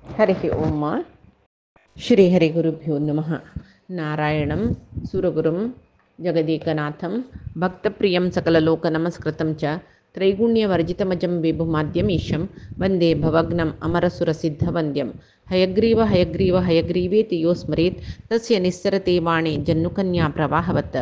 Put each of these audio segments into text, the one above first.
हरिः ओम् श्रीहरिगुरुभ्यो नमः। नारायणं सुरगुरुं जगदेकनाथं भक्तप्रियं सकललोकनमस्कृतं च त्रैगुण्यवर्जितमजं विभुमाद्यमीशं वन्दे भवग्नम् अमरसुरसिद्धवन्द्यं। हयग्रीव हयग्रीव हयग्रीवेति यो स्मरेत् तस्य निस्सरते वाणी जन्नुकन्या प्रवाहवत्।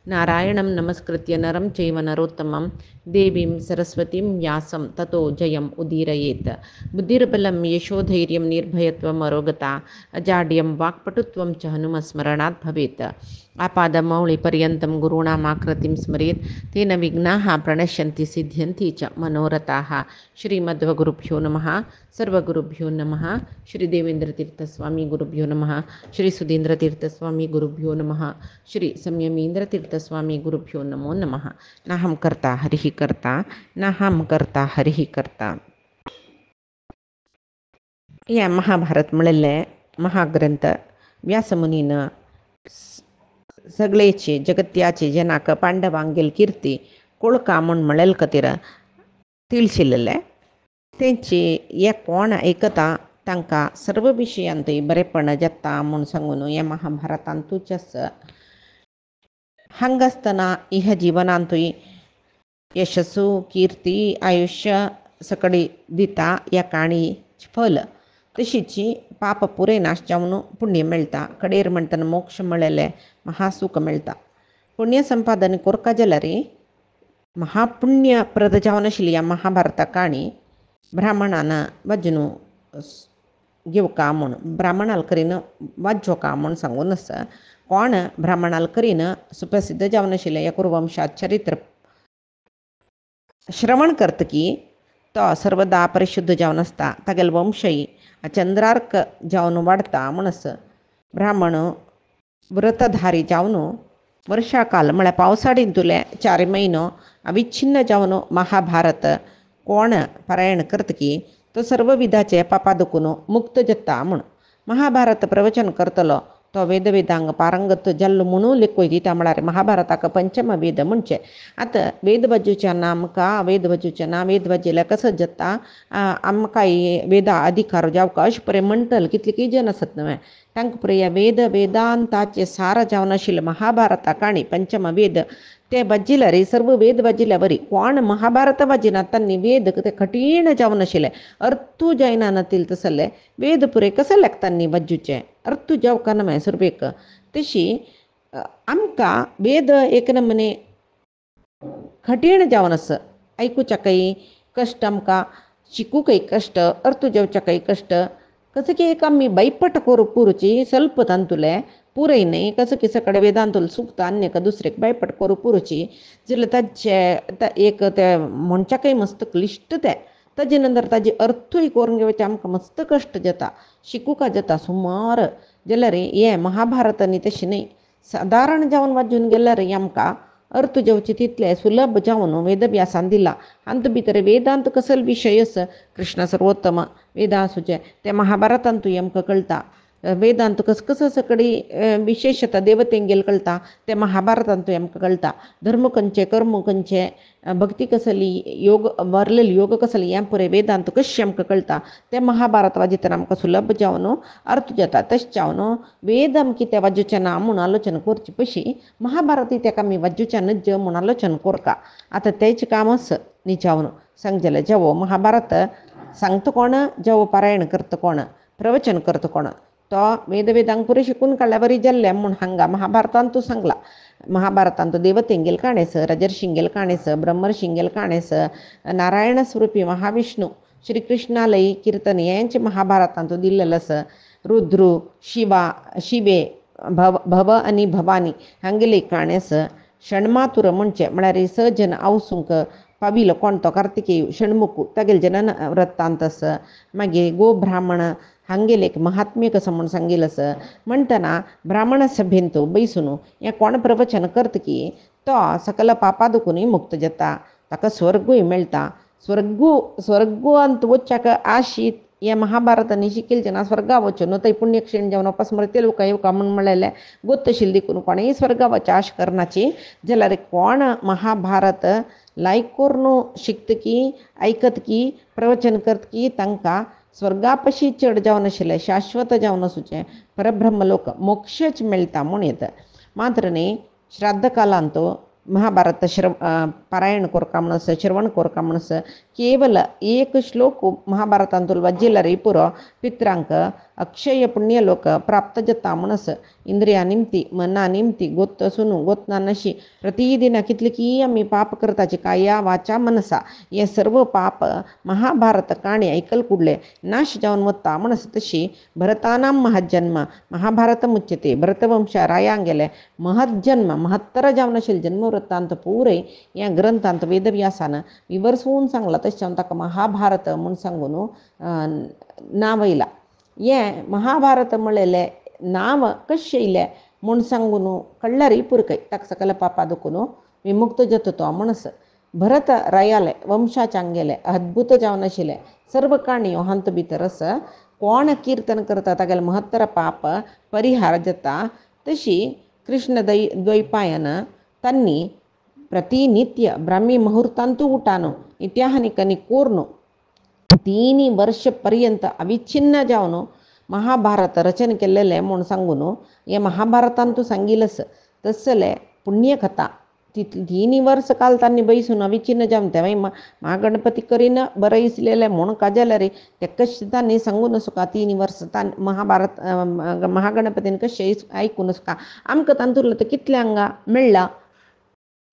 नारायणं नमस्कृत्य नरं चैव नरोत्तमं देवीं सरस्वतीं व्यासं ततो जयम् उदीरयेत्। बुद्धिर्बलं यशोधैर्यं निर्भयत्वम् अरोगता अजाड्यं वाक्पटुत्वं च हनुमस्मरणात् भवेत्। आपादमौलिपर्यन्तं गुरूणामाकृतिं स्मरेत् तेन विघ्नाः प्रणश्यन्ति सिद्ध्यन्ति च मनोरथाः। श्रीमद्वगुरुभ्यो नमः। सर्वगुरुभ्यो नमः। श्री देवेंद्रतीर्थस्वामी गुरुभ्यो नमः। श्री सुधींद्रतीर्थस्वामी गुरुभ्यो नमः। श्री संयमींद्रतीर्थस्वामी गुरुभ्यो नमो नमः। नाहं कर्ता हरिः कर्ता नाहं कर्ता हरिः कर्ता. या महाभारत म्हणले महाग्रंथ व्यासमुनीनं सगळेचे जगत्याचे जनाक पांडवांगेल कीर्ती कोळका म्हूण म्हळेल खातीर तिळशिल्लें तेंची हे कोण आयकता तांकां सर्व विशयांतूय बरेपण जाता म्हूण सांगून हे महाभारतांतूच हांगासतना इह जिवनांतूय यशस्सू कीर्ती आयुष्य सकडी दिता ह्या काणयेचें फल. तशीची पाप पुरे नाश जावन पुण्य मेळटा. कडेर म्हणटना मोक्ष मेळ्ळेले महासूख मेळटा. पुण्य संपादन कोरका जाल्यार महापुण्यप्रद जावन आशिल्ली ह्या महाभारता काणी ब्राह्मणान वाजून घेवका म्हूण ब्राह्मणाल करीन वाजोवका म्हूण सांगून आसा. कोण ब्राह्मणाल करीन सुप्रसिद्ध जावन आशिल्लें ह्या कुरुवंशात चरित्र श्रवण करतकी तो सर्वदा परिशुद्ध जावन आसता. तागेलो वंशय चंद्रार्क जावन वाडता म्हूण आसा. ब्राह्मण व्रतधारी जावन वर्षाकाल म्हळ्यार पावसाळींतुले 4 म्हयनो अविच्छिन्न जावन महाभारत कोण पारायण करतकी तो सर्व विधाचे पापा दुखून मुक्त जाता म्हूण. महाभारत प्रवचन करतलो तो वेदवेदांग पारंगत जाल्लो म्हणून लेखूय दिता. म्हळ्यार महाभारताक पंचम वेद म्हणचे. आतां वेद वाजूच्यान आमकां वेद वाजूच्यान वेद वाजयल्यार कसो जाता आमकां वेदा अधिकार जावका अशें पळय म्हणटले कितले जन आसत न्हय तांकां पळय ह्या वेद वेदांताचे सार जावन आशिल्लें महाभारता काणी पंचम वेद ते वाजिल्यार सर्व वेद वाजिल्या बरी. कोण महाभारत वाजिना तांणी वेद ते कठीण जावन आशिल्ले अर्थू जायना नातील तसले वेद पुरे कशे तांणी वाजूचे अर्थू जावका न्हय सुरवेक. तशी आमकां वेद एक नमने कठीण जावन आसा. आयकुच्याकय कश्ट आमकां शिकूकय कश्ट अर्थू जेवच्याकय कश्ट कसं की एक आमी बैपट करूची ಸ್ವಲ್ಪ तांतुले पुरय न्ही कसं की सकाळी वेदांतूल सुक्त अन्य दुसरेक बैपट करू पुरुची जाल्यार ताचे एक ते मनशाकय मस्त क्लिश्ट ते ताजे नंतर ताजे अर्थूय करून घेवचे आमकां मस्त कश्ट जाता शिकूका जाता सुमार. जाल्यार हे महाभारत न्ही तशें न्ही सादारण जावन वाजून गेल्यार आमकां अर्थ जेवचे तितले सुलभ जावन वेदव्यासान दिला. अंत भितर वेदांत कसले विशय आसा कृष्ण सर्वोत्तम वेदांसूचे ते महाभारतांतूय आमकां कळटा. वेदांत कसो सकडी विशेषता देवतेंगेल कळटा ते महाभारतांतूय आमकां कळटा. धर्म खंयचे कर्म खंयचे भक्ती कसली योग वर्लेली योग कसली हें पुरे वेदांत कशें आमकां कळटा ते महाभारत वाजितना आमकां सुलभ जावन अर्थ जाता. तशें जावन वेद आमी कितें वाजूचे ना म्हूण आलोचना करची पयशी महाभारत ताका आमी वाजूचे नज म्हूण आलोचना करता. आतां तेचें काम आसा न्ही जावन सांग जाल्यार जेवो महाभारत सांगता कोण जेवो पारायण करता कोण प्रवचन करता कोण तो वेदांग पुरे शिकून काडल्या बरी जाल्लें म्हूण हांगा महाभारतांतू सांगला. महाभारतांत देवतेंगेल काणयेस राजर्षिंगेल काणयेस ब्रह्मर्षिंगेल काणयेस नारायण स्वरूपी महाविष्णू श्री कृष्णालय कीर्तन हेंचे महाभारतांत दिल्लेलें आसा. रुद्रू शिवे भव आनी भवानी हांगेली काणयेस षण्मातुर म्हणचे म्हळ्यार 6 जन आवसूंक पाविलो कोण तो कार्तिकेय षण्मुख तागेले जनन वृत्तांत आसा. मागीर गो ब्राह्मण हांगेले एक महात्म्य कसं म्हूण सांगिल्लें आसा. म्हणटना ब्राह्मण सभेंत बैसून हें कोण प्रवचन करता की तो सकल पापा दुखूनय मुक्त जाता ताका स्वर्गूय मेळटा. स्वर्गांत वचच्याक आशीत हे महाभारतांनी शिकिल्लें ना स्वर्गा वचून न्हू थंय पुण्यक्षीण जावन वापस मरे ते लोक येवका म्हूण म्हणलेलें गोत आशिल्लें देखून कोणेय स्वर्गा वचच्या आश करनाची. जाल्यार कोण महाभारत लायक करून शिकतकी आयकतकी प्रवचन करतकी तांकां स्वर्गापशी चढ जावन आशिल्लें शाश्वत जावन आसुचें परब्रह्मलोक मोक्षच मेळटा म्हूण येता. मात्र न्ही श्राद्ध कालांत महाभारत पारायण कोरता म्हणस श्रवण कोरता म्हणस केवल एक श्लोक महाभारतांतूल वज्जिल्लरी पुरो पित्रांक अक्षय पुण्यलोक प्राप्त जाता म्हणस इंद्रिया निमती मना निमती गोत्त सुनू गोतना नशी प्रतिदिन कितली की आम्ही पाप करताची काया वाचा मनसा हे सर्व पाप महाभारत काणी ऐकल कुडले नाश जावन वता म्हणस तशी भरतानाम महज्जन्म महाभारत मुच्यते भरतवंश रायांग गेले महज्जन्म महत्तर जावन आशिल्ले जन्मवृत्तांत पुरे या ग्रंथांत वेदव्यासान विवरसून सांगला तशें ताका महाभारत म्हूण सांगून नांव येयला. हें महाभारत म्हणलेलें नांव कशें येयलें म्हूण सांगून कळ्ळारी पुरकय ताका सकल पापा दुखून विमुक्त जाता तो म्हणस भरत रायाले वंशाचांग गेले अद्भुत जावन आशिल्ले सर्व काणयो हांत भितर आस कोण कीर्तन करता तागेले महत्तर पाप परिहार जाता. तशी कृष्ण द्वैपायन तन्नी प्रतिनित्य ब्राह्मी मुहूर्तांतू उठानो इत्याहानिकनी कोर्नो 3 वर्ष पर्यंत अविच्छिन्न जावन महाभारत रचन केल्लेलें म्हूण सांगून हे महाभारतांतू सांगिलस तसले पुण्यकथा 3 वर्ष काल तांणी बैसून अविच्छिन्न जावन तेव्हा महागणपती करीन बरं इसलेलें म्हूण काजले रे ते कशें तांणी सांगून सुका 3 वर्स महाभारत महागणपतीन कशें आयकून सुका आमकां तांतूंतलें तें कितलें हांगा मेळ्ळां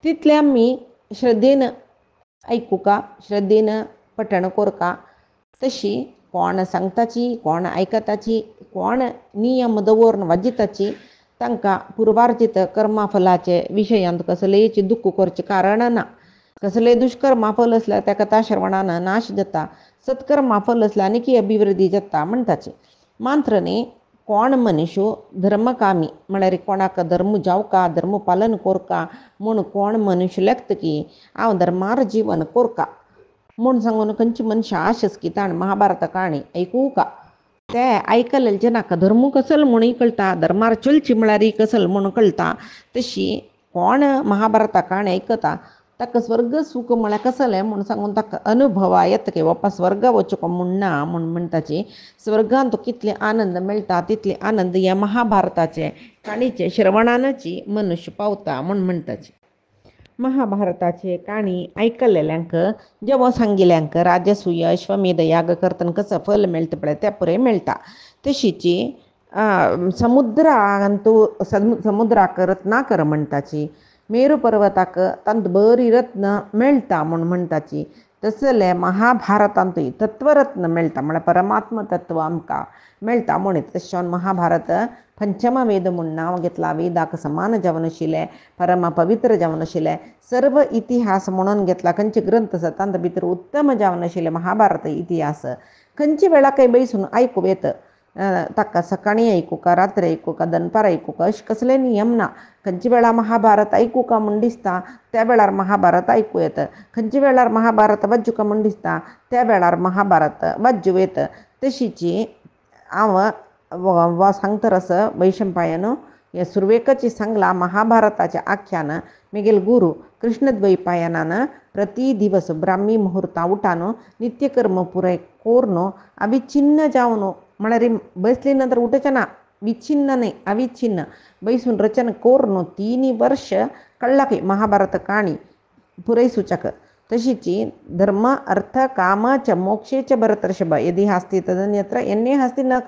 तितलें आमी श्रद्धेन आयकुका श्रद्धेन पठण कोरका. तशी कोण सांगताची कोण आयकताची कोण नियम दवरून वाजिताची तांकां पुर्वार्जित कर्माफलाचे विशयांत कसलेच दुख्ख करचें कारण ना. कसले दुष्कर्मा फल आसल्यार त्या कथा श्रवणान नाश जाता सत्कर्मा फल आसल्यार आनीक अभिवृद्धी जाता म्हणटाची. मात्र न्ही कोण मनुष्य धर्मकामी म्हळ्यार कोणाक धर्म जावका धर्म पालन कोरका म्हूण कोण मनुष्य लेखता की हांव धर्मार जीवन कोरका म्हूण सांगून खंयची मनशां आशस की ताण महाभारत काणी ऐकूका ते आयकलेले जनाक धर्म कसल म्हणूय कळटा धर्मार चलची म्हळ्यार कसल म्हूण कळटा. तशी कोण महाभारत काणी आयकता ताका स्वर्ग सूख म्हळ्यार कसलें म्हूण सांगून ताका अनुभवा येता की बापा स्वर्ग वचूंक म्हूण ना म्हूण म्हणटाची. स्वर्गांत कितले आनंद मेळटा तितले आनंद ह्या महाभारताचे काणीचे श्रवणानची मनुष्य पावता म्हूण म्हणटाची. महाभारताचे काणी आयकलेल्यांक जेवो सांगिल्यांक राजसूय अश्वमेध याग करतना कसं फल मेळटा पळय तें पुरे मेळटा. तशीची समुद्राक रत्नाकर म्हणटाची मेरू पर्वताक तांत बरी रत्न मेळटा म्हूण म्हणटाची. तसले महाभारतांतूय तत्वरत्न मेळटा म्हळ्यार परमात्म तत्व आमकां मेळटा म्हूण तशें महाभारत पंचम वेद म्हूण नांव घेतलां. वेदाक समान जावन आशिल्ले परम पवित्र जावन आशिल्ले सर्व इतिहास म्हणून घेतला. खंयचे ग्रंथ आसा तांत भितर उत्तम जावन आशिल्ले महाभारत इतिहास खंयचे वेळाकय बैसून आयकूं येता. ताका सकाळीं आयकूका रात्री आयकूका दनपार आयकूका अशें कसले नियम ना. खंयचे वेळार महाभारत आयकूका म्हूण दिसता त्या वेळार महाभारत आयकूं येता. खंयचे वेळार महाभारत वाचूका म्हूण दिसता त्या वेळार महाभारत वाचूं येता. तशीची हांव सांगतरस वैशंपायन हे सुरवेकची सांगला महाभारताच्या आख्यान मेगेल गुरू कृष्णद्वैपायनान प्रति दिवस ब्राह्मी मुहूर्ता उठान नित्यकर्म पुराय कोरनो अविच्छिन्न जावन म्हळ्यार बसली नंतर उठचें ना विच्छिन्न न्ही अविच्छिन्न बैसून रचन कोरनो 3 वर्ष कळ्ळा की महाभारत काणी पुरय सूचक. तशीची धर्म अर्थ काम च मोक्षे च भरतर्षभ यदि हास्ति तदन्यत्र एन्ने हास्ति न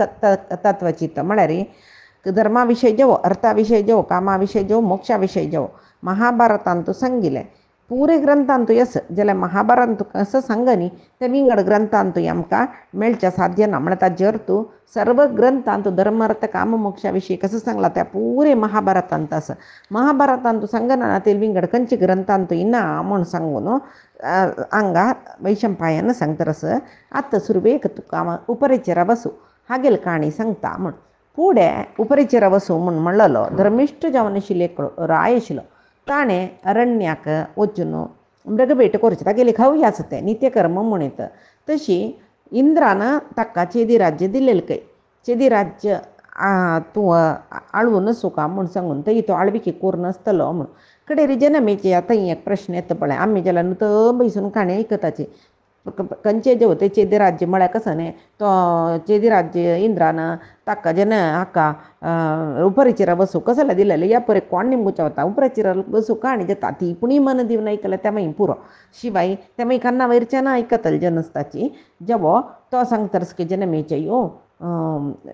तत्वचित म्हळ्यार धर्मा विशय जेवो अर्था विशय जेवो कामा विशय जेवो मोक्षा विशय जेवो महाभारतांत सांगिल्लें पुरे ग्रंथांतूय आसा जाल्यार महाभारत कसं सांगनी ते विंगड ग्रंथांतूय आमकां मेळचें साध्य ना. म्हळ्यार ताजे अर्थ सर्व ग्रंथांत धर्म अर्थ काम मोक्षा विशय कसं सांगला त्या पुरे महाभारतांत आसा. महाभारतांत सांगना ते विंगड खंयचे ग्रंथांतूय ना म्हूण सांगून हांगा वैशंपायन सांगतरस आतां सुरवेक तुका उपरेचेर वसू हागेल काणी सांगता म्हूण. फुडें उपरेचेर वसू म्हूण म्हणलेलो धर्मिश्ठ जावन आशिल्लो एक राय आशिल्लो ताणें अरण्याक वचून मृगभेट करचें तागेली खावय आसा तें नित्यकर्म म्हूण येता. तशी इंद्रान ताका चेदी राज्य दिलेलें खंय चेदी राज्य तूं आळवून सुका म्हूण सांगून थंय तो आळविकी कोरनासतलो म्हूण. कडेन जनमेचे आतां एक प्रश्न येता पळय आमी जाल्यार न्हू तो बैसून काणी आयकताची कंचे जे होते चेदी राज्य म्हळ्यार कसं न्ही तो चेदी राज्य इंद्रान ताका जेन्ना हाका उपरीचेर बसूंक कसं दिलेलें या पळय कोण निंबूच्या वता उपरीचेर बसूंक काणी जाता ती पूण मन दिवन ऐकलें ते मागीर पुरो शिवाय ते मागीर कन्ना वयरच्यान आयकतले जनस्ताची जेवो तो सांगतरस की जनमेजयो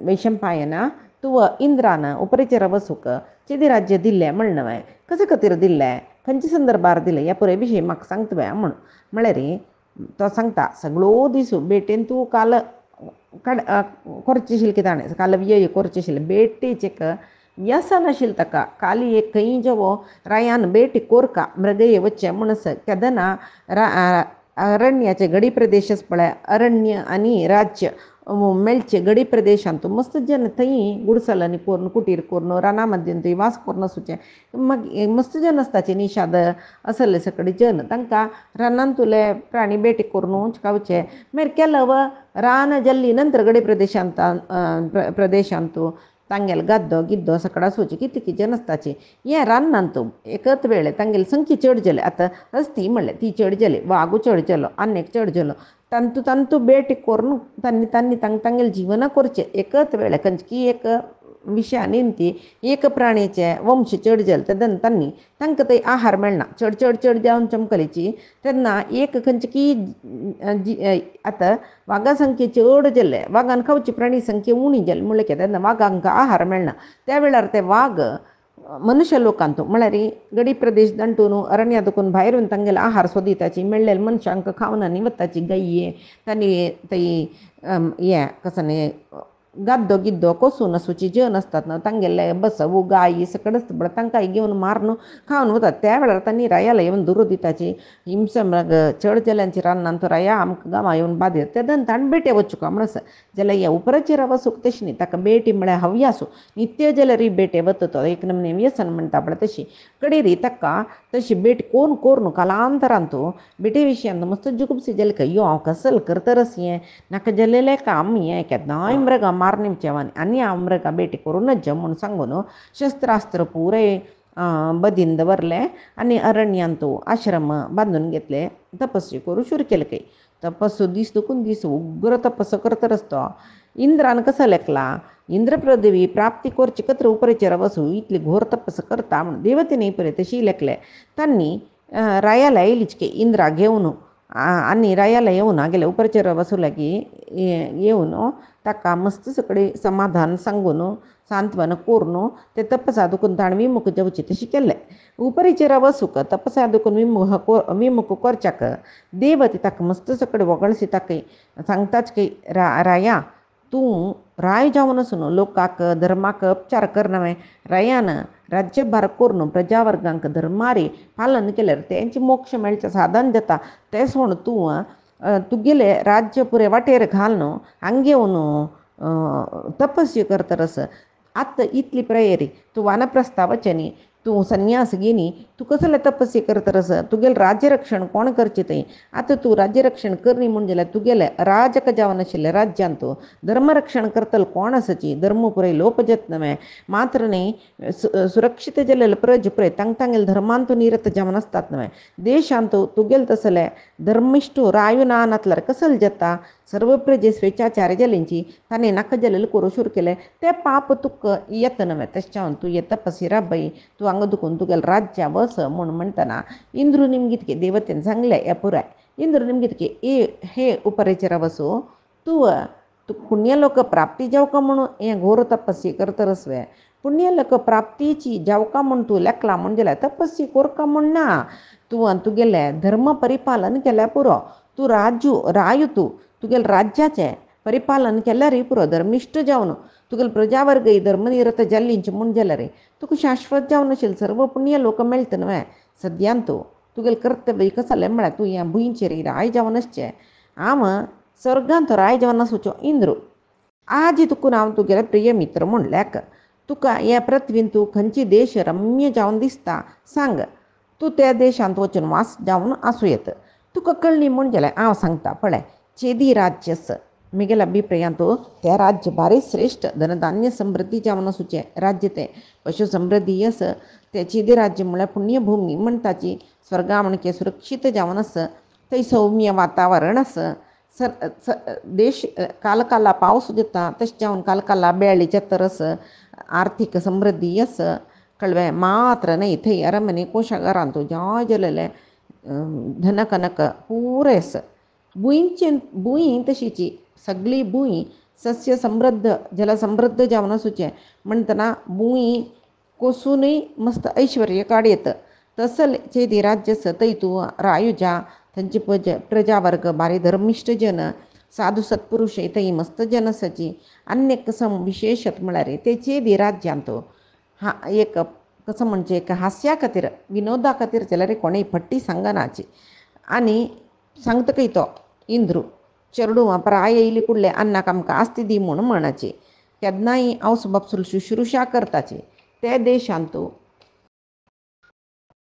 वैशंपायना तुव इंद्रान उपरीचेर बसूंक चेदी राज्य दिल्लें म्हण न्हय कशे खातीर दिल्लें खंयच्या संदर्भार दिलें ह्या पुराय विशयी म्हाका सांग तुवें म्हण म्हळ्यार तो सांगता सगळो दीस बेटेन तूं काल करचें आशिल्लें कितें ताणें काल व्यय करचें आशिल्लें बेटीचेक व्यसन आशिल्लें ताका काली एक खंय जेवो रायान बेटी कोरका मृगये वच्चें म्हणस केदना अरण्याचे गडी प्रदेश पळय अरण्य आनी राज्य मेळचे गडी प्रदेशांत मस्त जन थंय गुडसलांनी करून कुटीर करून राना मध्येन थंय वास करून वचूचें मागीर मस्त जन आसताचे निशाद असले सकडी जन तांकां रानान तुले प्राणी बेटी करून वचचें मागीर केलं व रान जल्ली नंतर गडी प्रदेशांत तांगेल गद्दो गिद्दो सकड आसोवचें कितली जन आसताची हें रानांत एकच वेळ तांगेली संख्या चड जाली आतां हस्ती म्हणलें ती चड जाली वागू चड जालो आनेक चड जालो तंतू बेटी करून तांणी तांगेलें जिवना करचें एकच वेळ खंयची एक विशयान ती एक प्राणीचे वंश चड जाले तेन्ना तांकां थंय आहार मेळना चड चड चड जावन चमकलेची तेन्ना एक खंयची आतां वाघा संख्या चड जाले वाघान खावची प्राणी संख्या उणी जाली म्हणलें तेन्ना वाघांक आहार मेळना त्या वेळार ते वाघ मनुश्य लोकांतू म्हळ्यार गडी प्रदेश दांटून अरण्या दुखून भायरून तांगेलो आहार सोदिताची मेळ्ळेले मनशांक खावन आनी वताची गाये तांणी थंय हें कसं न्ही गद्दो गिद्दो कोसून आसूची जन आसतात न्हू तांगेले बसवू गायी सकड आसता पळय तांकां घेवन मारून खावन वतात त्या वेळार तांणी रायाला येवन दुरू दिताची हिंसमग चड जाल्यांची रानांत राया आमकां गांवां येवन बादेर तेदन ताणें बेटे वचुका म्हणस जाल्यार ह्या उपराचेर वसूंक तशें न्ही ताका बेटी म्हळ्यार हव्यासू नित्य जाल्यार बेटे वता तो एक नमने व्यसन म्हणटा पळय तशी कडेरी ताका तशी बेटी कोण करून कालांतरांत बेटे विशयान मस्त जुगुपसी जाली काय यो हांव कसल करतरस हें नाका जाल्लेलें काम हें केन्नाय मृगां मारनीमचें आनी हांव मृगां बेटी करूनच म्हूण सांगून शस्त्रास्त्र पुराय बदीन दवरलें आनी अरण्यांत आश्रम बांदून घेतले तपस्वी करूं सुरू केलें काय तपस्सू दीस दुखून दीस उग्र तपस्स करतरच तो इंद्रान कसो लेखला इंद्रपदवी प्राप्ती करची कत्र उपरेचेर वसूं इतली घोर तपस्स करता म्हण देवतेनी पळय तशी लेखले तांणी रायाला येयलीच इंद्रा घेवन आनी रायाला येवन गेले उपरचेर वसूं लागीं येवन ताका मस्त सकडी समाधान सांगून सांत्वन करून ते तपसा दुखून ताणें विमुख जेवची तशी केलें उपरीचेर वसूंक तपसा दुखून विमुख करच्याक देवती ताका मस्त सकडी वगळशी ताका सांगताच की राया तूं राय जावन आसून लोकांक धर्माक उपचार करनवे रायान राज्यभार करून प्रजावर्गांक धर्मारी पालन केल्यार तेंचे मोक्ष मेळचें साधन जाता तेंच म्हूण तूं तुगेले राज्य पुरे वाटेर घालून हांगा येवन तपस्या करतरस आतां इतली प्रयरी तूं वानप्रस्तावचें न्ही तूं संन्यास घेनी तूं कसले तपस्या करतरस तुगेलें राज्य रक्षण कोण करचें थंय आतां तूं राज्य रक्षण करनी म्हूण जाल्यार तुगेलें राजक जावन आशिल्लें राज्यांत धर्मरक्षण करतलो कोण आसाची धर्म पुराय लोप जातनवे मात्र न्ही सुरक्षीत जाल्लेले प्रज पळय तांगेले धर्मांत निरत जावन आसतात न्हय देशांत तुगेले तसले धर्मिश्ट रायो ना नातल्यार कसले जाता सर्व प्रजे स्वेच्छाचार जाल्यांची ताणें नाका जाल्लेलें करूं सुरू केलें तें पाप तुका येता न्हय तेच्या तूं ये तपस्या राबय तूं हांगा दुखून तुगेलें राज्या वस म्हूण म्हणटना इंद्रू निमगीत देवतेन सांगलें हें पुराय इंद्रू निमगीत हे उपरेचेर वसूं तूं पुण्यलोक प्राप्ती जावका म्हणून हें घोर तपस्या करतरस वे पुण्यलोक प्राप्तीची जावका म्हूण तूं लेखला म्हूण जाल्यार तपस्या करका म्हूण ना तूं तुगेलें धर्म परिपालन केल्यार पुरो तूं राय तुगेलें राज्याचें परिपालन केल्यार पुरो धर्मिश्ट जावन तुगेलें प्रजावर्ग धर्मनिरत जाल्लींची म्हूण जाल्यार तुका शाश्वत जावन आशिल्लें सर्व पुण्य लोक मेळटा न्हय सद्यांत तुगेलें कर्तव्य कसो जालें म्हळ्यार तूं ह्या भुंयचेर राय जावन आसचें हांव स्वर्गांत राय जावन आसुचो इंद्र आज तुका हांव तुगेलें प्रिय मित्र म्हूण लेख तुका ह्या पृथ्वीन तूं खंयची देश रम्य जावन दिसता सांग तूं त्या देशांत वचून वास जावन आसूं येता तुका कळ्ळी म्हूण जाल्यार हांव सांगता पळय चेदी राज्य म्हगेल्या अभिप्रायांत तें राज्य बारी श्रेश्ठ धनधान्य समृद्धी जावन आसूचें राज्य तें पशु समृद्धी तें चेदी राज्य म्हळ्यार पुण्यभूमी म्हणटाची स्वर्गा म्हणचे सुरक्षीत जावन आस थंय सौम्य वातावरण आसा. देश कालकाला पावस दिता तशें जावन कालकाला बेळ्ळेचे तरस आर्थीक समृद्धी आसा कळ्ळें. मात्र न्हय थंय अरमने कोशागारांत ज्या गेलेले धनकनक पुरे आसा. भुंय तशीची सगळी भुंय सस्य समृद्ध जलसमृद्ध जावन आसूचें म्हणटना भुंय कोसूनय मस्त ऐश्वर्य काडयत. तसलें राज्य आसा थंय तूं रायुजा थंयचे प्रजावर्ग बारी धर्मिश्ट जन साधू सत्पुरुश थंय मस्त जन आसाची. आनी एक कसं विशेशत म्हळ्यार तेचे राज्यांत एक कसं म्हणजे एक हास्या खातीर विनोदा खातीर जाल्यार कोणेय फट्टी सांगनाची. आनी सांगता खंय तो इंद्रू चेडूं प्राय येयली कुडले अन्नाक आमकां आस्ती दी म्हूण म्हणची. केन्नाय आवस बापूस शुश्रुशा करताची. ते देशांत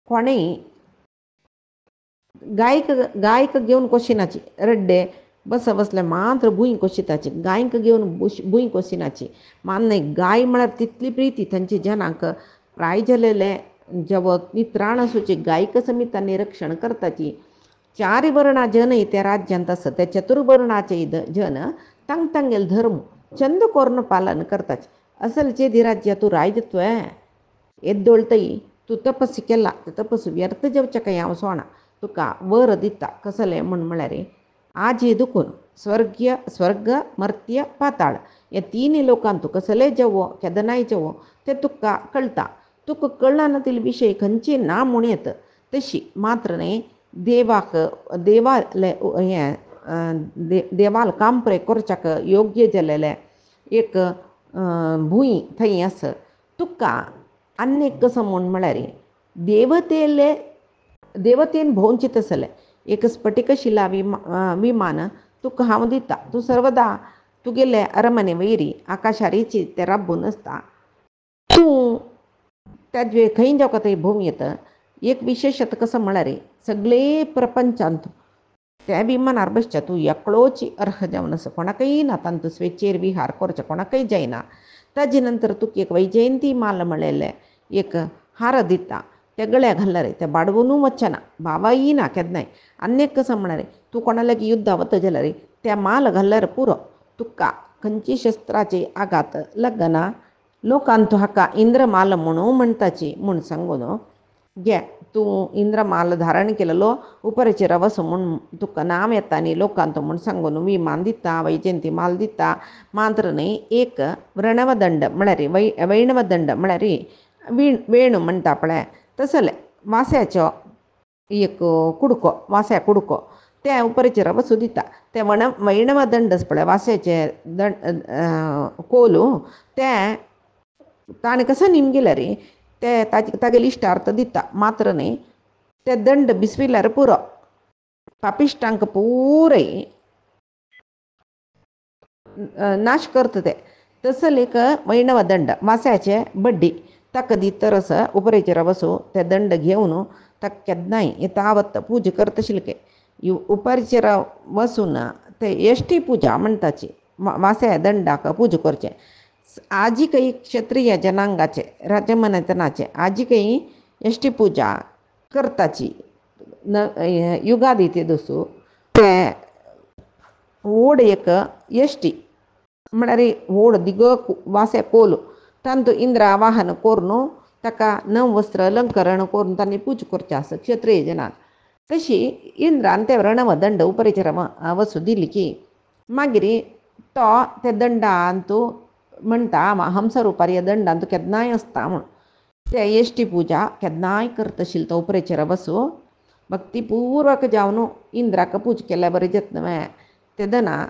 कोणेय गायक घेवन कोशिनाची. रड्डे बसले मात्र भुंय कोशिताची. गायक घेवन भुंय कोशिनाची. न्हय गाय म्हळ्यार तितली प्रिती थंयचे जनांक. प्राय जालेले जवक नित्राण आसूचे गायक समीत निरक्षण करताची. 4 वर्णा जनय त्या राज्यांत आसा. ते चतुर्वर्णाचे जन तांगेल धर्म चंद कोरून पालन करताचे. असलचे राज्य तूं रायजत्वय एद्दोळतय तूं तपस्सी केला ते तपस्स व्यर्थ जावचे काय हांव सोणा. तुका वर दिता कसलें म्हळ्यार आजी दुखून स्वर्ग मर्त्य पाताळ ह्या 3 लोकांत तूं कसलें जेवो केदनाय जेवो तें तुका कळटा. तुका कळना तील विशय खंयची ना म्हूण येत. तशी मात्र न्हय देवाल काम पळय करच्याक योग्य जालेलें एक भुंय थंय आसा. तुका आनी एक कसं म्हळ्यार देवतेन भोंवचित आसलें एक स्फटिक शिला विमान तुका हांव दिता. तूं सर्वदा तुगेले अरमने वयरी आकाशारीची ते राबून आसता. तूं त्या खंय जावं थंय भोंव येता. एक विशेशत कसं म्हळ्यार सगळे प्रपंचांत त्या विमानार बसच्या तूं एकलोच अर्ह जावन आसा. कोणाकय ना तांतूं स्वेच्छेर विहार करचें कोणाकय जायना. ताजे नंतर तुका एक वैजयंती माल म्हळेलें एक हार दिता. ते गळ्या घालल्यार ते बाडवून वचना भावाय ना केन्नाय. आनी एक कसं म्हळ्यार तूं कोणा लागीं युद्धा वता जाल्यार त्या माल घालल्यार पुरो तुका खंयची शस्त्राचे आघात लागना. लोकांत हाका इंद्रमाल म्हणून म्हणटाची म्हूण सांगून घे. तूं इंद्रमाल धारण केलेलो उपराचेर वस म्हूण तुका नांव येता न्ही लोकांत म्हूण सांगून विमान दिता वैजयंती माल दिता. मात्र न्हय एक व्रणवदंड म्हळ्यार वैणवदंड म्हळ्यार वेणू म्हणटा पळय तसलें वास्याचो एक कुडको वास्या कुडको ते उपराचेर वसू दिता. ते वैणवदंड आसा पळय वास्याचे कोलू ते ताणें कसं निमगेल्यार ते तागेले इश्टार्थ दिता. मात्र न्हय ते दंड भिसविल्यार पुरो पापिश्टांक पुरय नाश करता ते. तसले एक वैणवदंड वास्याचे बड्डी ताका दितरस उपराचेर वसू ते दंड घेवन ताका केन्नाय येतावत पूज करता शिलके. उपराचेर वसून ते एश्टी पुजा म्हणटाची वास्या दंडाक पूज करचें. आजीकय क्षत्रिय जनांगाचे राजमनेतनाचे आजीकय एश्टी पुजा करताची. युगादी ते दसू ते व्हड एक एश्टी म्हळ्यार व्हड दिग वास्या कोल तांतूं इंद्र आवाहन करून ताका नव वस्त्र अलंकरण करून तांणी पूज करचें आसा क्षत्रिय जनांक. तशी इंद्रान ते व्रणवदंड उपराचेर वसू दिली की मागीर तो त्या दंडांत म्हणटा हंसरुपारी दंडांत केन्नाय आसता म्हूण. ते एश्टी पुजा केन्नाय करता आशिल्लो तो उपराचेर वसू भक्तीपूर्वक जावन इंद्राक पूज केल्या बरें जातले. तेदना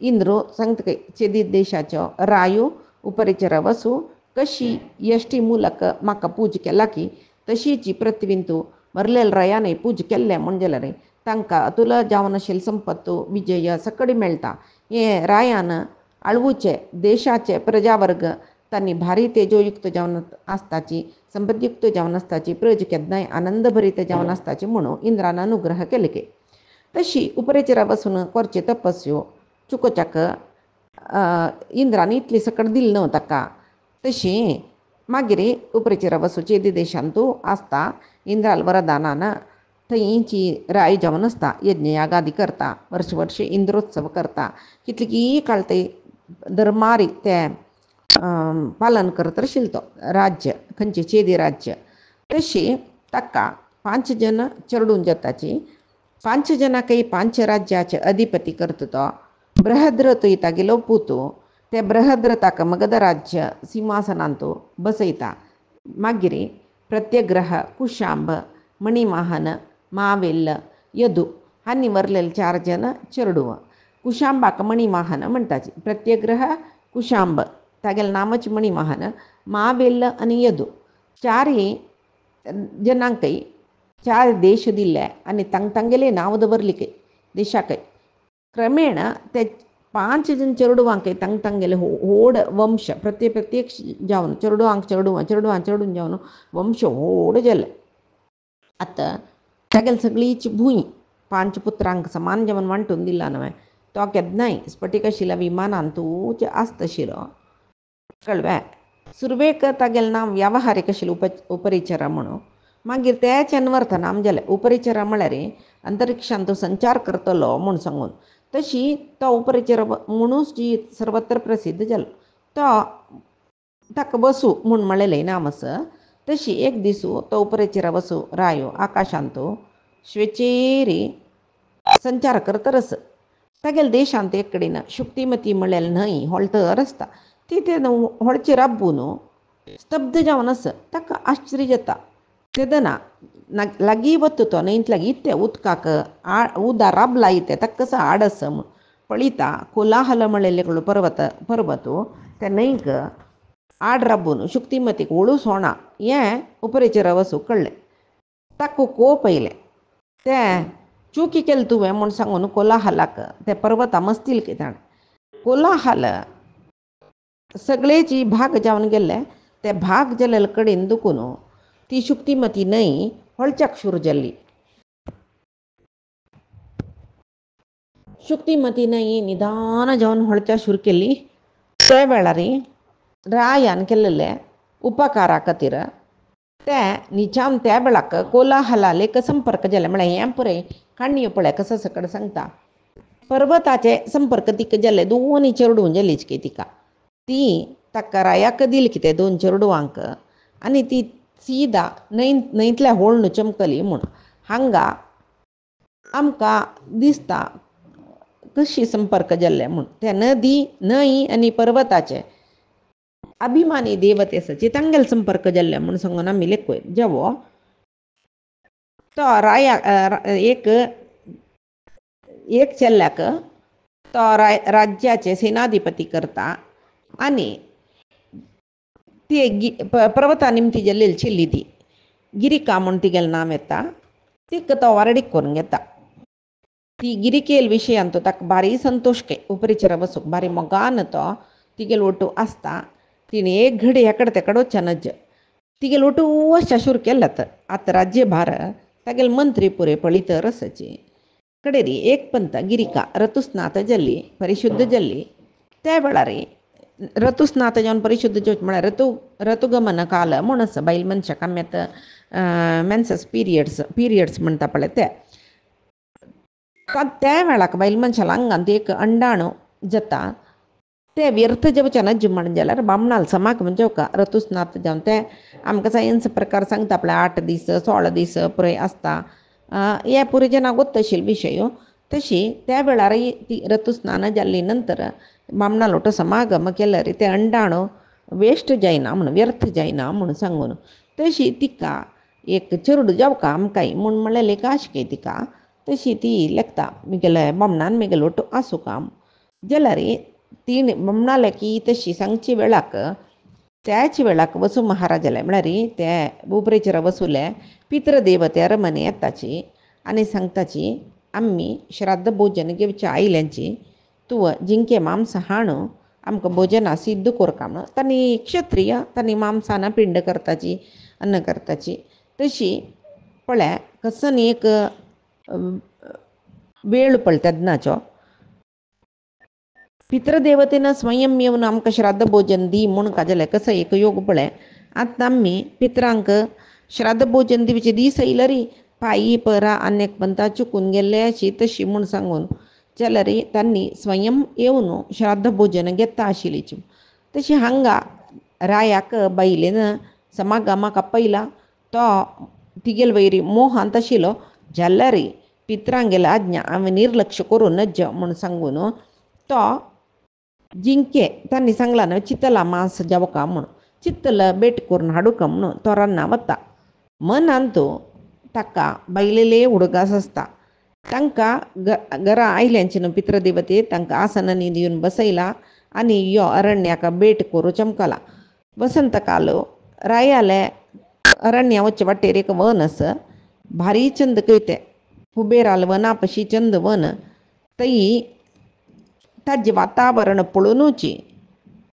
इंद्र सांगता चेदी देशाचो रायू उपराचेर वसू कशी एश्टी मुलक म्हाका पूज केला की तशीची पृथ्वीन तूं मरलेल्या रायानय पूज केल्लें म्हूण जाल्यार तांकां अतुल जावन आशिल्ली संपत्त विजय सकडी मेळटा. हे रायान आळवूचे देशाचे प्रजावर्ग तांणी भारी तेजोयुक्त जावन आसताची संपत्तयुक्त जावन आसताची प्रज केन्नाय आनंद भरीत जावन आसताची म्हणून इंद्रान अनुग्रह केले की. तशी उपराचेर वसून करचे तपस्यो चुकोवच्याक इंद्रान इतली सकट दिली न्हू ताका. तशी मागीर उपराचेर वसूचे देशांत आसता इंद्राल वरदानान थंयची राय जावन आसता यज्ञयागादी करता वर्स इंद्रोत्सव करता कितलीकी काळ ते धर्मारीक ते पालन करत आशिल्लो तो राज्य खंयचे चेदी राज्य तशी ताका 5 जन चेडूं जाताची 5 जनांकय 5 राज्याचे अधिपती करता तो बृहद्रथ तागेलो पुतू ते बृहद्र ताका मगध राज्य सिंहासनांत बसयता मागीर प्रत्यग्रह कुशांब मणिमाहन मावेल्ल यदू हांनी वरलेले 4 जन चेडूं कुशांबाक मणिमाहन म्हणटाची प्रत्यग्रह कुशांब तागेले नामच मणिमाहन मावेल्ल आनी यदू 4 जनांकय 4 देश दिल्ले आनी तांगेले नांव दवरली देशाकय क्रमेण ते 5 जन चेडवांकय तांगेले व्हड वंश प्रत्येक जावन चेडवां जावन वंश व्हड जाले आतां तागेली सगळीची भूंय 5 पुत्रांक समान जेवण वांटून दिला न्हय तो केन्नाय स्फटीक आशिल्ल्या विमानांतूच आसता आशिल्लो कळ्ळें सुरवेक तागेलें नांव व्यावहारीक आशिल्लें उपरिचरा म्हणून मागीर तेच अन्वर्थ नाम जालें उपरिचरा म्हळ्यार अंतरिक्षांत संचार करतलो म्हूण सांगून तशी तो उपरिचर म्हणूच जी सर्वत्र प्रसिद्ध जालो तो ताका वसू म्हूण म्हळेलें नाम आसा तशी एक दीस तो उपरिचर वसू रायो आकाशांत स्वेचेरी संचार करतरस तागेले देशांत एक कडेन शुक्तिमती म्हळेली न्हंय व्हळतर आसता ती ते व्हळचेर राबून स्तब्ध जावन आसा ताका आश्चर्य जाता तेदना लागीं वता तो न्हंयत लागीं इत्ते उदकाक उदा राबला इते ताका कसो आड आसा पळयता कोलाहल म्हळेले पर्वत त्या न्हंयक आड राबून शुक्तिमतीक ओडूस होना हें उपरिचर वसू कळ्ळें ताका कोप येयलें तें चुकी केलें तुवें म्हूण सांगून कोलाहलाक ते पर्वता मस्तील ताणें कोलाहल सगळेची भाग जावन गेले ते भाग जाल्ले कडेन दुखून ती शुक्तिमती न्हंय व्हळच्याक शूर जाल्ली शुक्तिमती न्हंय निदान जावन व्हळच्या शूर केली त्या वेळार रायान केल्ले उपकारा खातीर ते निचावन त्या वेळाक कोलाहलाक संपर्क जाले म्हळ्यार हें पळय काणयो पळय कसो सकट सांगता पर्वताचे संपर्क तिका जाले 2 चेडूं जालींच तिका ती ताका रायाक दिली कितें 2 चेडवांक आनी ती सीदा न्हंयतल्या होळण चमकली म्हूण हांगा आमकां दिसता कशी संपर्क जाल्ले म्हूण ते न्हंय आनी पर्वताचे अभिमानी देवते आसाची तांगेले संपर्क जाल्ले म्हूण सांगून आमी लेखूय जेवो तो राया एक चेल्ल्याक तो राज्याचे सेनाधिपती करता आनी ती पर्वता निमती जाल्लेली चिल्ली ती गिरिका म्हूण तिगेलें नांव येता तिका तो वारडीक करून घेता ती गिरिकेल विशयांत ताका भारी संतोश उपरिचर वसूक भारी मोगान तो तिगेलो ओटू आसता तिणें एक घडी एकडे तेकड वचनज तिगेलो ओटू अशा शूर केल्यात आतां राज्यभार तागेले मंत्री पुरे पळयतर आसाची कडेन एक पंत गिरिका ऋतुस्नात जाल्ली परिशुद्ध जाल्ली त्या वेळार ऋतुस्नात जावन परिशुद्ध जावचें म्हळ्यार ऋतुगमन काल म्हूण आसा बायल मनशाक आमी आतां मेन्सस पिरियड्स म्हणटा पळय ते त्या वेळाक बायल मनशाला आंगांत एक अंडाणू जाता ते व्यर्थ जेवचे नज म्हण जाल्यार बामणाल समागम जेवका ऋतुस्नात जावन ते आमकां सायन्स प्रकार सांगता पळय 8 दीस 16 दीस पुराय आसता हे पुरे जनाक गोत आशिल्लो विशय तशी त्या वेळार ती ऋतुस्नान जाल्ली नंतर बामणा लोटो समागम केल्यार ते अंडाणू वेस्ट जायना म्हूण व्यर्थ जायना म्हूण सांगून तशी तिका एक चेडूं जावका आमकांय म्हूण म्हणलेली आशिके तिका तशी ती लेखता म्हगेले बामणान म्हगेलो ओटू आसूं काम जाल्यार ती बामणाले की तशी सांगचे वेळाक त्याच वेळाक वसू महाराजाले म्हळ्यार ते उपरिचर वसूले पितृदेवते अरमने येताची आनी सांगताची आमी श्राद्ध भोजन घेवचे आयल्यांची तुवें जिंके मांस हाडूं आमकां भोजना सिद्ध कोरका म्हणून तांणी क्षत्रीय तांणी मांसाना पिंड करताची अन्न करताची तशी पळय कसो एक वेळ पळय तेदनाचो पितृदेवतेन स्वयं येवन आमकां श्राद्ध भोजन दी म्हूण काजले कसो एक योग पळय आतां आमी पित्रांक श्राद्ध भोजन दिवचे दीस येयल्यार पायी परा अनेक पंता चुकून गेल्ले अशी तशी म्हूण सांगून जाल्यार तांणी स्वयं येवन श्राद्ध भोजन घेता आशिल्लीची. तशी हांगा रायाक बायलेन समागमाक आपयला तो तिगेल वयरी मोहांत आशिल्लो जाल्यार पित्रांगेल आज्ञा हांवें निर्लक्ष करूं नज म्हूण सांगून तो जिंके तांणी सांगला न्हय चिंतला मांस जेवका म्हूण चिंतला भेट करून हाडूका म्हणून तो रान्ना वता. मनांत ताका बायलेले उडगास आसता. तांकां घरा आयल्यांचे न्हू पितृदेवते तांकां आसनांनी दिवन बसयला आनी यो अरण्याक भेट करूं चमकला. वसंत काल रायाले अरण्या वच्चे वाटेर एक वन आस भारी चंद कळटे हुबेराल वना पशी चंद वन थंय ताजें वातावरण पळोवनूच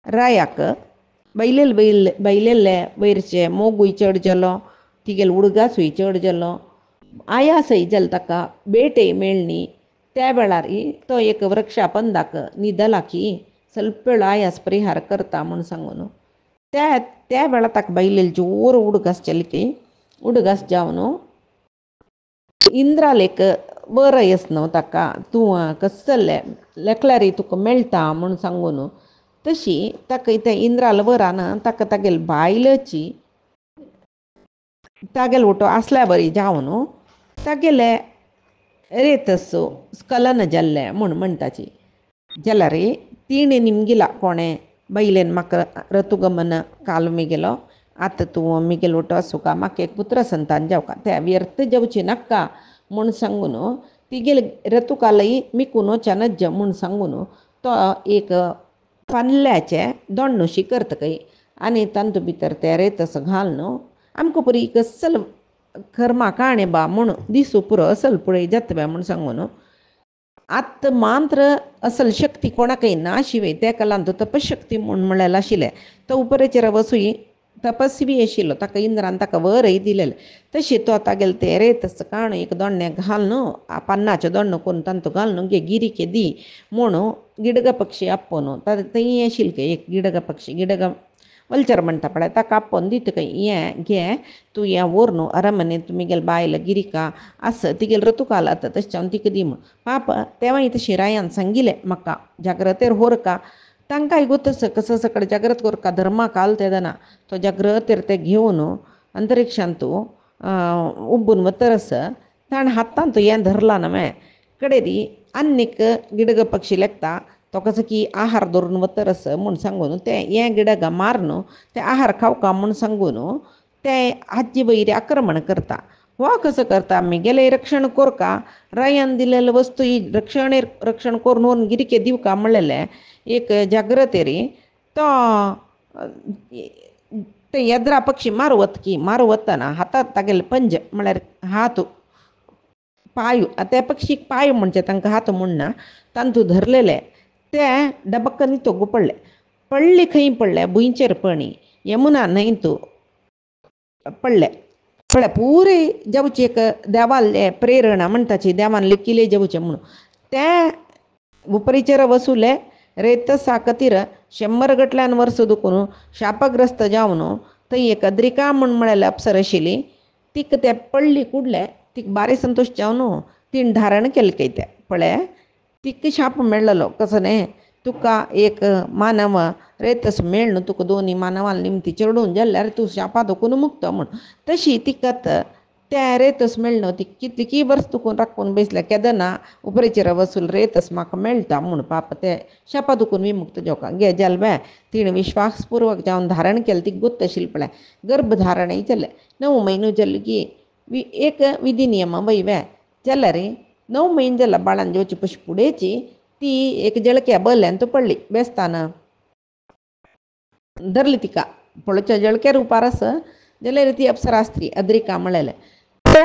रायाक बैलेले वयरचे मोगूय चड जालो तिगेल उडगासूय चड जालो आयासय जालो ताका भेटय मेळ्ळी. त्या वेळार तो एक वृक्षा पंदाक न्हिदला की ಸ್ವಲ್ಪ वेळ आयास परिहार करता म्हूण सांगून त्या वेळार ताका बैलेल जोर उडगास जाली की उडगास जावन इंद्रालेक वर येस न्हू ताका तूं कसले लेकल्यार तुका मेळटा म्हूण सांगून तशी ताका त्या इंद्राल वरान ताका तागेल बायलची तागेल उठो आसल्या बरी जावन तागेले रेतस स्खलन जाल्लें म्हूण म्हणटाची. जाल्यार तिणें निमगिला कोणें बैलेन म्हाका ऋतुगमन काल मिगेलो आतां तूं मिगेल उठो आसूं का म्हाका एक पुत्र संतान जावका त्या व्यर्थ जावची नाका म्हूण सांगून तिगेल ऋतुकालय मिकून वचन नज म्हूण सांगून तो एक पानल्याचे दोण्णुशी करतकय आनी तांतू भितर ते रेतस घालून आमकां परी कसल कर्मा काणे बा म्हूण दिसू पुरो असल पळय जातव्या म्हूण सांगून आत्त मात्र असल शक्ती कोणाकय ना शिवाय तेका लागून तो तपशक्ती म्हूण म्हळेलें आशिल्लें. तो उपरेचेर वसूय तपस्वी आशिल्लो ताका इंद्रान ताका वरय दिलेलें. तशें तो तागेले ते रेतस काण एक दोण्णे घालून पान्नाचे दोण्ण करून तांतू घालून घे गिरिके दी म्हूण गिडग पक्षी आपोवन थंय आशिल्लें एक गिडग पक्षी गिडग वल्चर म्हणटा पळय ताका आपोवन दितकय हें घे तूं हें व्हरून अरमनेंत तुमगेल बायल गिरिका आस तिगेल ऋतुकाल आतां तशें तिका दी म्हूण पाप तेवाय तशें रायान सांगिल्लें म्हाका जाग्रतेर व्हरका. तांकांय गोतस कसं सकड जागृत करका धर्मा काल तेदना तो जागृतेर ते घेवन अंतरिक्षांत उब्बून वतरस ताणें हातांत हें धरलां न्हय कडेरी आनीक गिडग पक्षी लेकता तो कसो की आहार धरून वतरस म्हूण सांगून ते हें गिडग मारून ते आहार खावका म्हूण सांगून ते हाजी वयरी आक्रमण करता. हो कसो करता मिगेलें रक्षण कोरका रायान दिलेले वस्तू रक्षण करून व्हरून गिरिके दिवका म्हणलेलें एक जागृतेरी तो ते येद्रा पक्षी मारू वतना हातांत तागेले पंज म्हळ्यार हात पांय ते पक्षीक पांय म्हणचे तांकां हात म्हणना तांतू धरलेले ते डबक्कन तो पडले खंय पडले भुंयचेर पळणी यमुना न्हंयत पडले पुरे जावचे एक देवाले प्रेरणा म्हणटाची देवान लिखिले जावचे म्हणून ते उपरीचेर वसुले रेतसा खातीर 100 गटल्यान वर्स दुखून शापग्रस्त जावन थंय एक अद्रिका म्हूण म्हळेलें अप्सर आशिल्ली तीक ते पडली कुडले तीक बारी संतोश जावन तीन धारण केलें काय ते पळय तीक शाप मेळ्ळलो कसो न्हय तुका एक मानव रेतस मेळ्ळ तुका दोनी मानवाल निमती चडून जाल्यार तूं शापा दुखून मुक्त म्हूण तशी तिकत त्या रेतस मेळ्ळ ती कितकी वर्स दुखून राखून बसले केदना उपरेचेर वसूल रेतस म्हाका मेळटा म्हूण पाप ते शापा दुखून विमुक्त जावका गे जाल बाय तिणें विश्वासपूर्वक जावन धारण केलें ती गुत्त आशिल्लें पळय गर्भधारणय जालें 9 म्हयनो जाले की एक विधी नियम वय जाल्यार 9 म्हयने जाल्यार बाळान जेवची पयस फुडेची ती एक जळक्या बल्ल्यान तू पडली बेस्तान धरली तिका पळोवच्या जळक्या रुपार आस जाल्यार ती अप्सरास्त्री अद्रिका म्हळेलें ते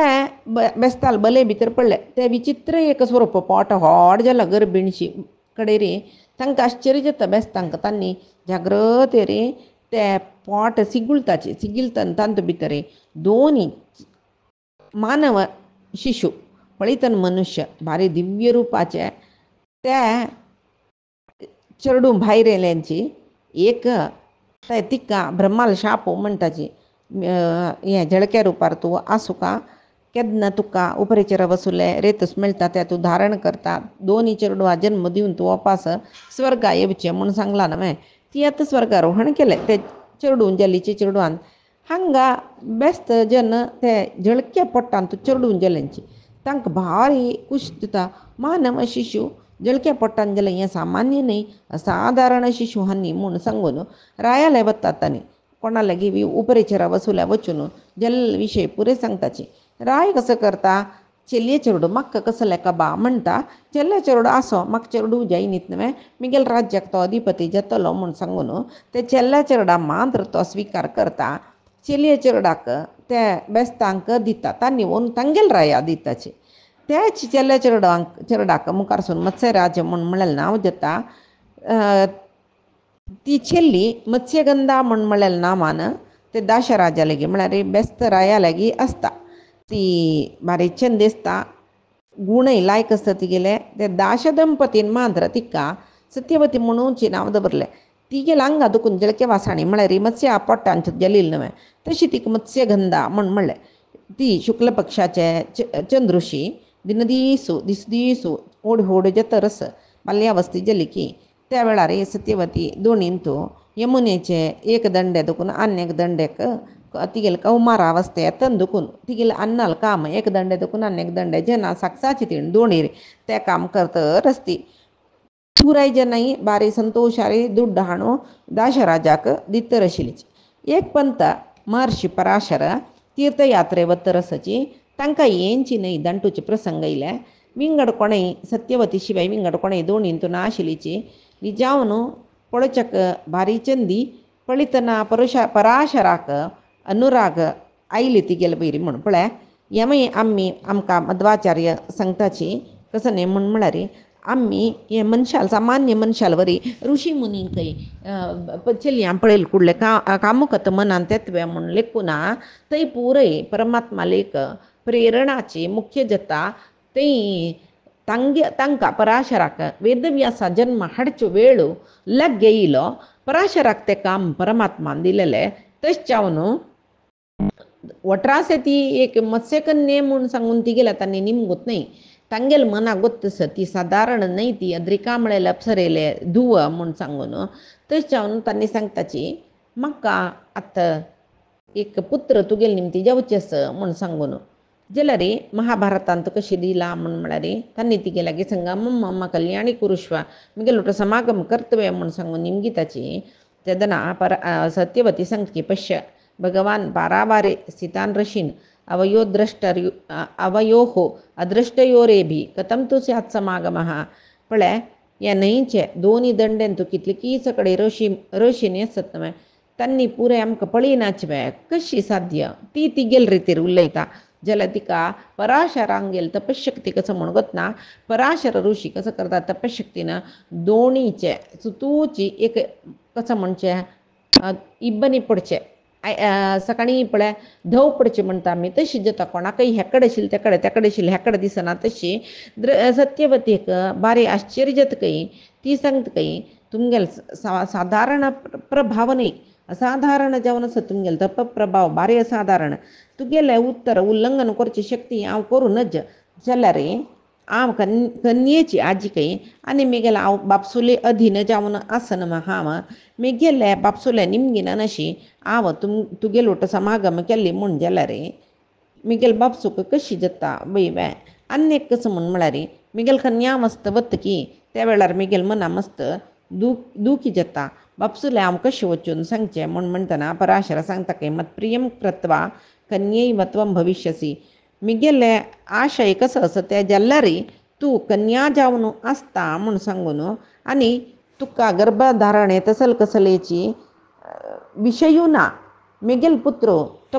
बेस्ताल बले भितर पडले ते विचित्र एक स्वरूप पोट व्हड जाला गर्भिणीची कडेरी तांकां आश्चर्य जाता बेस्तांक तांणी जागृतेरी ते पोट सिगिलतन तांतू भितर दोनी मानव शिशू पळयतन मनुष्य भारी दिव्य रुपाचे ते चरडू भायर येयल्यांची एक तिका ब्रह्माल शाप म्हणटाची हें जळक्या रुपार तूं आसूं का केदना तुका उपरेचर वसुले रेतस मेळटा ते तूं धारण करता दोनी चेडवां जन्म दिवन तूं वापस स्वर्गा येवचें म्हूण सांगला न्हय. ती आतां स्वर्गारोहण केलें ते चेडूं जल्लीचे चेडवान हांगा बेस्त जेन्ना ते जळक्या पोट्टांत चेडूं जल्यांची तांकां भारी खूश दिता. मानव शिशू जळक्या पोट्टान जाल्यार हें सामान्य न्ही, असाधारण शिशू हा न्ही म्हूण सांगून रायाले वतात आनी कोणा लागीं उपरेचरा वसुल्या वचून जल्ल विशय पुरे सांगताची. राय कसो करता, चेल्ले चेडूं म्हाका कसो लेका बा म्हणटा. चेल्ले चेडूं आसो म्हाका चेडूं जाय न्हीत न्हय, मिगेल राज्याक तो अधिपती जातलो म्हूण सांगून ते चेल्ल्या चेडा मात्र तो स्विकार करता. चेल्ले चेडाक ते बेस्तांक दिता, तांणी व्हरून तांगेल राया दिताची. त्याच चेल्ल्या चेडाक मुखारसून मत्स्यराज म्हूण म्हणलें नांव जाता. ती चेल्ली मत्स्यगंधा म्हूण म्हणलेल्या नांवान ते दाशराजा लागीं म्हळ्यार बेस्त राया लागीं आसता. ती बारीकच्यान दिसता, गुणय लायक आसता तिगेले. ते दाश दंपतीन मात्र तिका सत्यवती म्हणूनची नांव दवरलें. तिगेले आंगा दुखून जळके वासाणी म्हळ्यार मत्स्या पोट्टांत गेलील न्हय, तशी तिका मत्स्यगंधा म्हूण म्हणलें. ती शुक्ल पक्षाचे चंद्रुशी दिस ओड जतरस बाल्यावस्थी जाली की त्या वेळार सत्यवती दोणींतू यमुनेचे एक दंडे दुखून आन्यक दंडेक तिगेले कौमारावस्थे येतन दुखून तिगेले अन्नाल काम एक दंडे दुखून आन्यक दंडे जेन्ना साक्षाची तीण दोणीर ते काम करतर असती. पुराय जेन्नाय बारी संतोशारी दुड्ड हाणू दाशराजाक दित्तर आशिल्लीची. एक पंत महर्षी पराशर तीर्थयात्रे वतर आसाची. तांकां येंची न्हय दांटूचे प्रसंग येयले. विंगड कोणय सत्यवती शिवाय विंगड कोणय दोणींतू ना आशिल्लीची. जावन पळोवच्याक भारी चंदी पळयतना पराशराक अनुराग आयली तिगेले पयरी म्हूण पळय. हें आमकां मध्वाचार्य सांगताची कसं न्ही म्हूण म्हळ्यार आमी हे मनशाल सामान्य मनशाल वरी ऋषी मुनींकय चलयां पळयल कुडले कामुकत मनान तेत्वे म्हूण लेखून थंय पुरय परमात्मा लेख प्रेरणाची मुख्य जाता. थंय तांकां पराशराक वेदव्यासा जन्म हाडच्यो वेळ लग येयलो. पराशराक ते काम परमात्मान दिलेलें. तश जावन वट्रासे ती एक मत्स्यकन्ये म्हूण सांगून तिगेल्या तांणी निमगूत न्हय, तांगेल मना गोत्तस ती सादारण न्हय, ती अद्रिकामळेले अप्सरेले धुव म्हूण सांगून तश जावन तांणी सांगताची म्हाका आतां एक पुत्र तुगेल निमती जावचेस म्हूण सांगून जाल्यार महाभारतांत कशी दिला म्हूण म्हळ्यार तांणी तिगे लागीं सांगा मम्मा कल्याणी कुरुश्व मुगेलो समागम कर्तव्य म्हूण सांगून निमगिताची. तेदना सत्यवती सांगची पश्य भगवान पारावारे स्थितान ऋषीन अवयोः अदृष्टयोरेभी कथम तु स्यात् समागमः. पळय ह्या न्हंयचे दोनी दंडेन तूं कितलीकीच कडे ऋषीनी आसत न्हय, तांणी पुरे आमकां पळयनाचे कशी साध्य. ती तिगेल रितीर उलयता जाल्यार तिका पराशरांगेल तपशक्ती कसो म्हूण गोतना. पराशर ऋषी कसो करता तपशक्तीन दोणीचे सुतूची एक कसं म्हणचे इब्बनी पडचे सकाळी पळय धव पडचे म्हणटा आमी तशी जाता. कोणाकय हेकडे आशिल्ली तेकडे आशिल्ली हेकडे दिसना तशी सत्यवतीक बारी आश्चर्य जातकय ती सांगतकय तुमगेल साधारण प्रभाव न्ही, असाधारण जावन आसा तुमगेल तप प्रभाव बारी असाधारण. तुगेले उत्तर उल्लंघन करची शक्ती हांव करूनच जाल्यार हांव कन्येची आजीकय आनी मिगेल हांव बापसुले अधीन जावन आसन हांव मिगेले बापसुले निमगिना अशी हांव तुगेलो समागम केल्ली म्हूण जाल्यार मिगेल बापसूक कशी जाता वय आनीक कसं म्हूण म्हळ्यार मिगेल कन्या मस्त वतकी त्या वेळार मिगेल मना मस्त दुखी जाता. बापसुले हांव कशें वचून सांगचें म्हूण म्हणटना पराशर सांगता मत प्रियम कृत्वा कन्यैव त्वं भविष्यसि. मिगेले आशय कसो आसा ते जाल्यार तूं कन्या जावन आसता म्हूण सांगून आनी तुका गर्भधारणे तसल कसलेची विशयू ना. मिगेल पुत्रो तो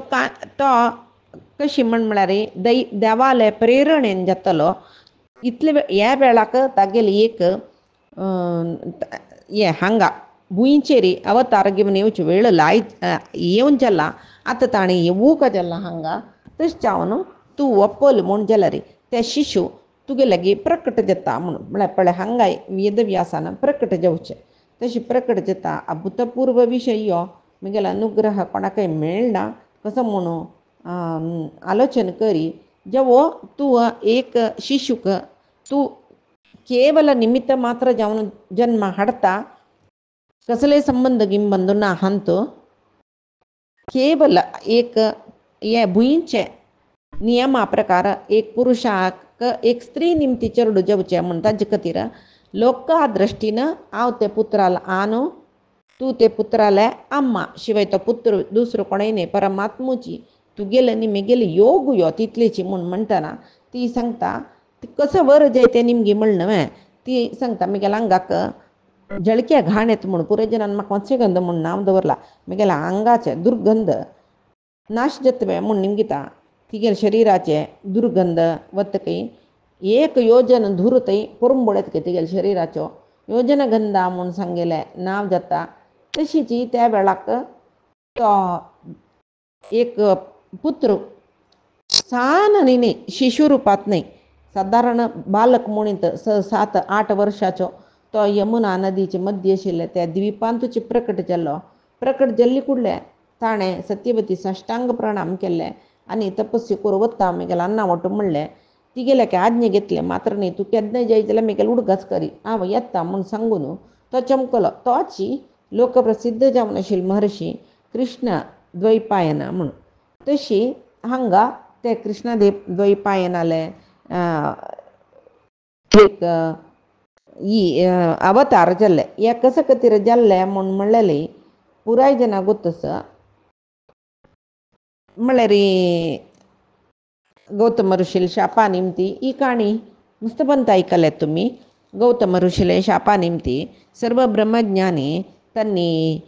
कशी म्हण म्हळ्यार देवाले प्रेरणेन जातलो. इतले ह्या वेळाक तागेल एक हांगा भुंयचेरी अवतार घेवन येवचे वेळ येवन जाला. आतां ताणें येवूंक जाला हांगा. तश जावन तूं वपल म्हूण जाल्यार ते शिशू तुगे लागीं प्रकट जाता म्हणून म्हळ्यार पळय हांगा वेदव्यासान प्रकट जावचें तशी प्रकट जाता. अभूतपूर्व विशय हो मुगेलो अनुग्रह कोणाकय मेळना कसो म्हणून आलोचन करी जेव्हा तू एक शिशुक तू केवल निमित्त मात्र जावन जन्म हाडता कसले संबंध गिंबंद ना हंत केवल एक ये भुईंचे नियमा प्रकार एक पुरुषाक एक स्त्री निमती चरडू जेवचे म्हण ताजे खातीर लोक दृश्टीनं हांव ते पुत्राला आणू तू ते पुत्राला आम्मा शिवाय तो पुत्र दुसरो कोणय न्ही परमात्मुची तू गेलं निमे गेले योग यो तितलेची म्हूण म्हणटाना ती सांगता ती कसं वर जैते निमगे म्हणणं ती सांगता म्हगेल्या आंगाक जळक्या घाण येता म्हूण पुराय जनान म्हाका मत्स्यगंध म्हूण नांव दवरला म्हगेल्या आंगाचे दुर्गंध नाश जातवे म्हूण निमगिता तिगेल शरिराचे दुर्गंध वतकय एक योजन धुरतय पुरंबोळेतकय तिगेल शरिराचो योजना गंधा म्हूण सांगेले नांव जाता तशीची त्या वेळाक तो एक पुत्र सान न्ही शिशु रूपात न्ही सादारण बालक म्हणीत 7-8 वर्षाचो तो यमुना नदीचे मध्य आशिल्ले त्या द्विपांतूचे प्रकट जाल्ले कुडले ताणें सत्यवती साश्टांग प्रणाम केले आनी तपस्या करूं वता म्हगेल्या अन्ना वटू म्हणलें तिगेल्याक आज्ञा घेतले मात्र न्ही तूं केन्नाय जाय जाल्यार म्हगेल उडगास करी हांव येता म्हूण सांगून तो चमकलो तोची लोकप्रसिद्ध जावन आशिल्ली महर्शी कृष्ण द्वैपायन म्हणून तशी हांगा ते कृष्ण द्वैपायनाले एक अवतार जाल्ले हे कशे खातीर जाल्ले म्हूण म्हणलेली पुराय जना गोतस म्हळ्यार गौतम ऋषील शापा निमती ही काणी मुस्तबंत ऐकल्यात तुम्ही गौतम ऋषीले शापा निमती सर्व ब्रह्मज्ञानी तन्नी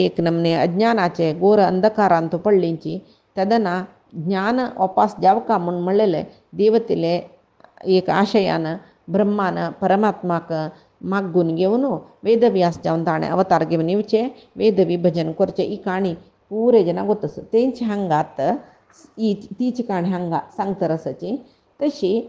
एक नमने अज्ञानाचे घोर अंधकारांत पडलींची तदना ज्ञान वापस जावका म्हूण म्हणलेले देवतेले एक आशयान ब्रह्मान परमात्माक मागून घेवन वेदव्यास जावन ताणें अवतार घेवन येवचे वेद विभजन करचे ही काणी पुरे जना गोतस तेंचे हांगात ही तीच काणी हांगा सांगता रसाची तशी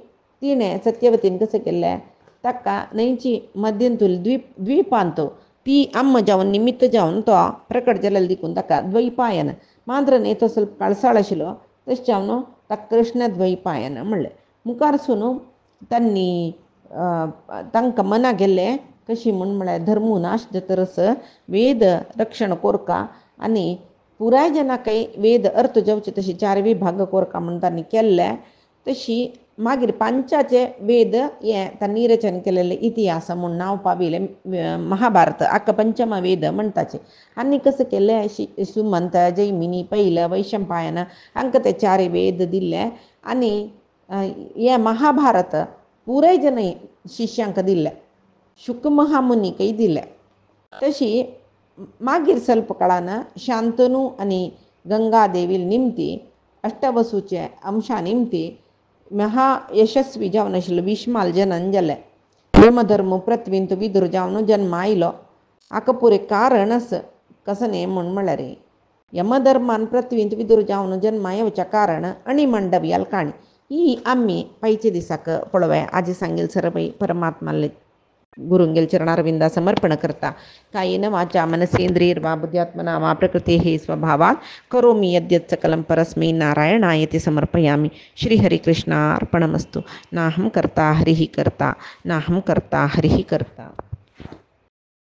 तिणें सत्यवतीन कशें केलें ताका न्हंयची मध्यंतूल द्विपांत ती अम्म जावन निमित्त जावन तो प्रकट जालेलो देखून ताका द्वैपायन मात्र न्ही तो ಸ್ವಲ್ಪ काळसाळ आशिल्लो तशें जावन ताका कृष्ण द्वैपायन म्हणलें मुखार सून तांणी तांकां मना गेल्लें कशी म्हूण म्हळ्यार धर्मू नाश जातरस वेद रक्षण कोरका आनी पुराय जनाकय वेद अर्थ जावचे तशी 4 विभाग कोरका म्हूण तांणी केल्ले तशी मागीर पांचाचे वेद हे तांणी रचन केलेले इतिहास म्हूण नांव पाविले महाभारत आख्खा पंचम वेद म्हणटाचे आनी कशें केलें सुमंत जैमिनी पयलं वैशंपायन हांकां ते 4 वेद दिल्ले आनी हे महाभारत पुराय जन शिष्यांक दिल्ले शुक महामुनीकय दिले तशी मागीर ಸ್ವಲ್ಪ काळान शांतनू आनी गंगादेवी निमती अष्टवसूचे अंशा निमती महा यशस्वी जावन आशिल्लो विश्माल जनन जालें यमधर्म पृथ्वींत विदुर जावन जन्म आयलो हाका पुरे कारणच कसं न्ही म्हूण म्हळ्यार यमधर्मान पृथ्वींत विदुर जावन जन्म येवचें कारण अणी मंडप काणी ही आम्ही पायचे दिसाक पळोवया आजी सांगेल सरपै परमात्माले गुरुंगेल चरणारविंदा समर्पण करता कायेन वाचा मनसेंद्रियर्वा बुद्ध्यात्मना वा प्रकृतेः स्वभावात् करोमि यद्यत् सकलं परस्मै नारायणायति समर्पयामि श्रीहरिकृष्णार्पणमस्तु नाहं कर्ता हरिः कर्ता नाहं कर्ता हरिः कर्ता।